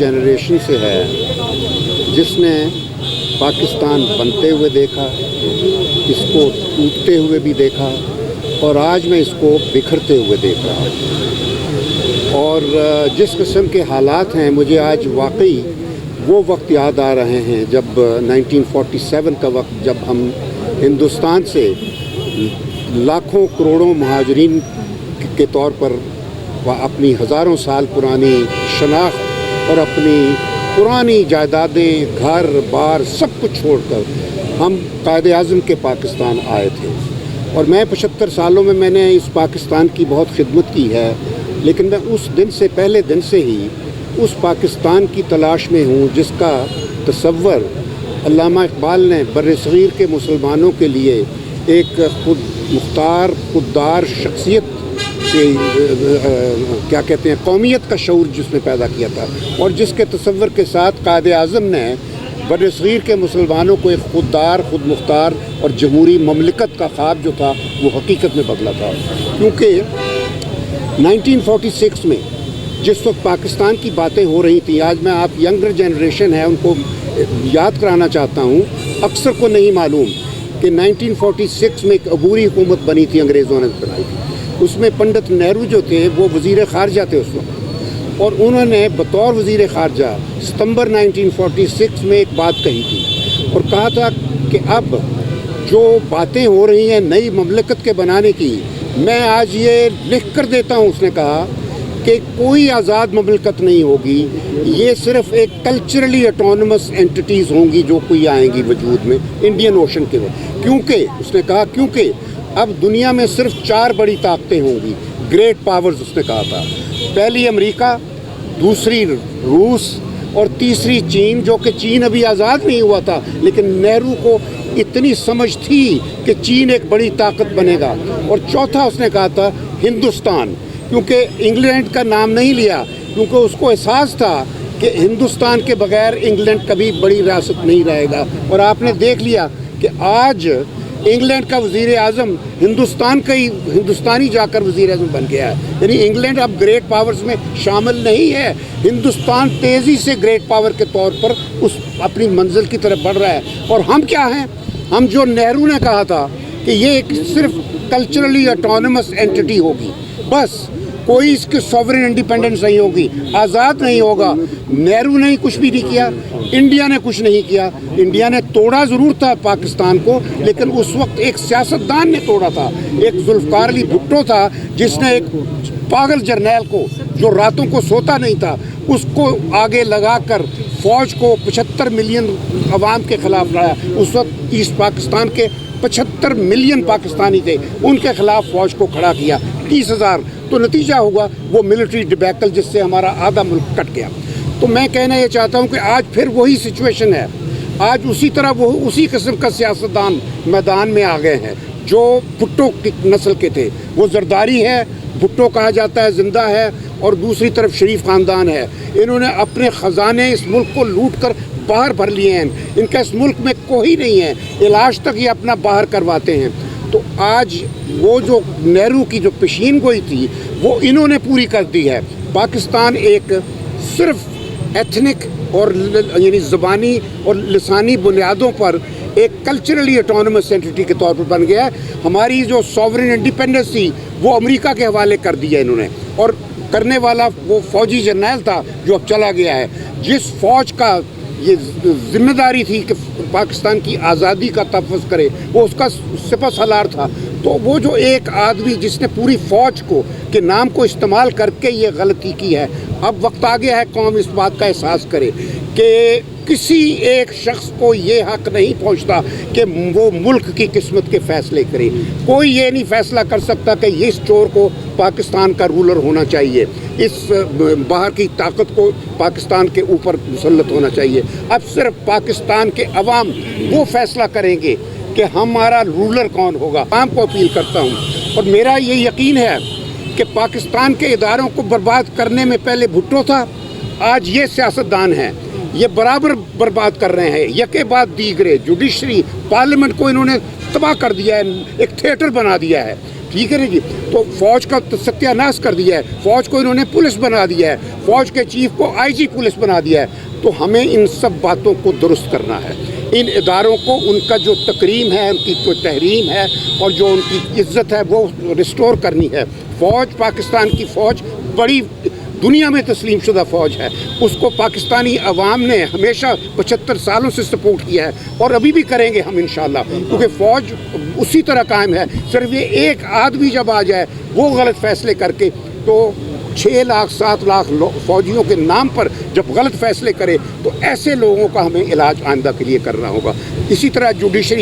Generation से है जिसने पाकिस्तान बनते हुए देखा, इसको टूटते हुए भी देखा और आज मैं इसको बिखरते हुए देख रहा हूँ। और जिस किस्म के हालात हैं, मुझे आज वाकई वो वक्त याद आ रहे हैं जब 1947 का वक्त, जब हम हिंदुस्तान से लाखों करोड़ों महाजरीन के तौर पर अपनी हज़ारों साल पुरानी शनाख्त और अपनी पुरानी जायदादें, घर बार सब कुछ छोड़कर हम कायद-ए-आज़म के पाकिस्तान आए थे। और मैं 75 सालों में मैंने इस पाकिस्तान की बहुत खिदमत की है, लेकिन मैं उस दिन से, पहले दिन से ही उस पाकिस्तान की तलाश में हूँ जिसका तसव्वुर अल्लामा इकबाल ने बर्र-ए-सग़ीर के मुसलमानों के लिए एक खुददार शख्सियत के क्या कहते हैं, कौमियत का शऊर जिसने पैदा किया था, और जिसके तसव्वुर के साथ कायद-ए-आज़म ने बर्र-ए-सग़ीर के मुसलमानों को एक खुददार, खुद मुख्तार और जमहूरी ममलिकत का ख्वाब जो था वो हकीकत में बदला था। क्योंकि 1946 में जिस वक्त पाकिस्तान की बातें हो रही थी, आज मैं आप यंगर जनरेशन है उनको याद कराना चाहता हूँ, अक्सर को नहीं मालूम कि 1946 में एक अबूरी हुकूमत बनी थी, अंग्रेज़ों ने बनाई थी। उसमें पंडित नेहरू जो थे वो वज़ीर ख़ारजा थे उस वक्त, और उन्होंने बतौर वज़ीर ख़ारजा सितंबर 1946 में एक बात कही थी और कहा था कि अब जो बातें हो रही हैं नई ममलकत के बनाने की, मैं आज ये लिख कर देता हूँ, उसने कहा कि कोई आज़ाद ममलकत नहीं होगी, ये सिर्फ एक कल्चरली ऑटोनमस एंटिटीज़ होंगी जो कोई आएंगी वजूद में इंडियन ओशन के वक्त। क्योंकि उसने कहा, क्योंकि अब दुनिया में सिर्फ 4 बड़ी ताकतें होंगी, ग्रेट पावर्स उसने कहा था। पहली अमेरिका, दूसरी रूस और तीसरी चीन, जो कि चीन अभी आज़ाद नहीं हुआ था, लेकिन नेहरू को इतनी समझ थी कि चीन एक बड़ी ताकत बनेगा। और चौथा उसने कहा था हिंदुस्तान, क्योंकि इंग्लैंड का नाम नहीं लिया क्योंकि उसको एहसास था कि हिंदुस्तान के बगैर इंग्लैंड कभी बड़ी रियासत नहीं रहेगा। और आपने देख लिया कि आज इंग्लैंड का वज़ीर आज़म हिंदुस्तान का ही हिंदुस्तानी जाकर वज़ीर आज़म बन गया है। यानी इंग्लैंड अब ग्रेट पावर्स में शामिल नहीं है, हिंदुस्तान तेज़ी से ग्रेट पावर के तौर पर उस अपनी मंजिल की तरफ बढ़ रहा है। और हम क्या हैं? हम जो नेहरू ने कहा था कि ये एक सिर्फ कल्चरली ऑटोनमस एंटिटी होगी, बस कोई इसकी सॉवरेन इंडिपेंडेंस नहीं होगी, आज़ाद नहीं होगा। नेहरू ने कुछ भी नहीं किया, इंडिया ने कुछ नहीं किया। इंडिया ने तोड़ा ज़रूर था पाकिस्तान को, लेकिन उस वक्त एक सियासतदान ने तोड़ा था, एक जुल्फ़िकार अली भुट्टो था जिसने एक पागल जर्नैल को जो रातों को सोता नहीं था उसको आगे लगाकर फ़ौज को 75 मिलियन अवाम के ख़िलाफ़ लड़ा। उस वक्त ईस्ट पाकिस्तान के 75 मिलियन पाकिस्तानी थे, उनके ख़िलाफ़ फ़ौज को खड़ा किया 30,000। तो नतीजा होगा वो मिलिट्री डिबैकल जिससे हमारा आधा मुल्क कट गया। तो मैं कहना ये चाहता हूँ कि आज फिर वही सिचुएशन है, आज उसी तरह वो उसी किस्म का सियासतदान मैदान में आ गए हैं जो भुट्टो की नस्ल के थे। वो जरदारी है, भुट्टो कहा जाता है, ज़िंदा है, और दूसरी तरफ शरीफ ख़ानदान है। इन्होंने अपने ख़जाने इस मुल्क को लूट कर बाहर भर लिए हैं, इनका इस मुल्क में कोई नहीं है, इलाज तक ये अपना बाहर करवाते हैं। तो आज वो जो नेहरू की जो पेशीन गोई थी वो इन्होंने पूरी कर दी है। पाकिस्तान एक सिर्फ एथनिक और यानी ज़बानी और लिसानी बुनियादों पर एक कल्चरली ऑटोनमस एंटिटी के तौर पर बन गया है। हमारी जो सॉवरेन इंडिपेंडेंस थी वो अमेरिका के हवाले कर दिया इन्होंने, और करने वाला वो फौजी जर्नैल था जो अब चला गया है। जिस फ़ौज का ये जिम्मेदारी थी कि पाकिस्तान की आज़ादी का तहफ़्फ़ुज़ करे, वो उसका सिपहसालार था। तो वो जो एक आदमी जिसने पूरी फ़ौज को के नाम को इस्तेमाल करके ये गलती की है, अब वक्त आ गया है कौम इस बात का एहसास करे कि किसी एक शख्स को ये हक़ नहीं पहुंचता कि वो मुल्क की किस्मत के फ़ैसले करे। कोई ये नहीं फ़ैसला कर सकता कि इस चोर को पाकिस्तान का रूलर होना चाहिए, इस बाहर की ताकत को पाकिस्तान के ऊपर मुसल्लत होना चाहिए। अब सिर्फ पाकिस्तान के अवाम वो फ़ैसला करेंगे कि हमारा रूलर कौन होगा। आवाम को अपील करता हूँ और मेरा ये यकीन है कि पाकिस्तान के इदारों को बर्बाद करने में पहले भुट्टो था, आज ये सियासतदान हैं, ये बराबर बर्बाद कर रहे हैं। यके बाद दीगरे जुडिशरी पार्लियामेंट को इन्होंने तबाह कर दिया है, एक थिएटर बना दिया है। ठीक है ना जी। तो फौज का तो सत्यानाश कर दिया है, फौज को इन्होंने पुलिस बना दिया है, फौज के चीफ को आईजी पुलिस बना दिया है। तो हमें इन सब बातों को दुरुस्त करना है, इन इदारों को उनका जो तकरीम है, उनकी जो तहरीम है और जो उनकी इज्जत है वो रिस्टोर करनी है। फ़ौज, पाकिस्तान की फ़ौज बड़ी दुनिया में तस्लीम शुदा फ़ौज है, उसको पाकिस्तानी अवाम ने हमेशा 75 सालों से सपोर्ट किया है और अभी भी करेंगे हम इंशाल्लाह, क्योंकि फ़ौज उसी तरह कायम है। सिर्फ ये एक आदमी जब आ जाए वो गलत फ़ैसले करके, तो 6 लाख 7 लाख फ़ौजियों के नाम पर जब गलत फ़ैसले करे तो ऐसे लोगों का हमें इलाज आइंदा के लिए करना होगा। इसी तरह जुडिशरी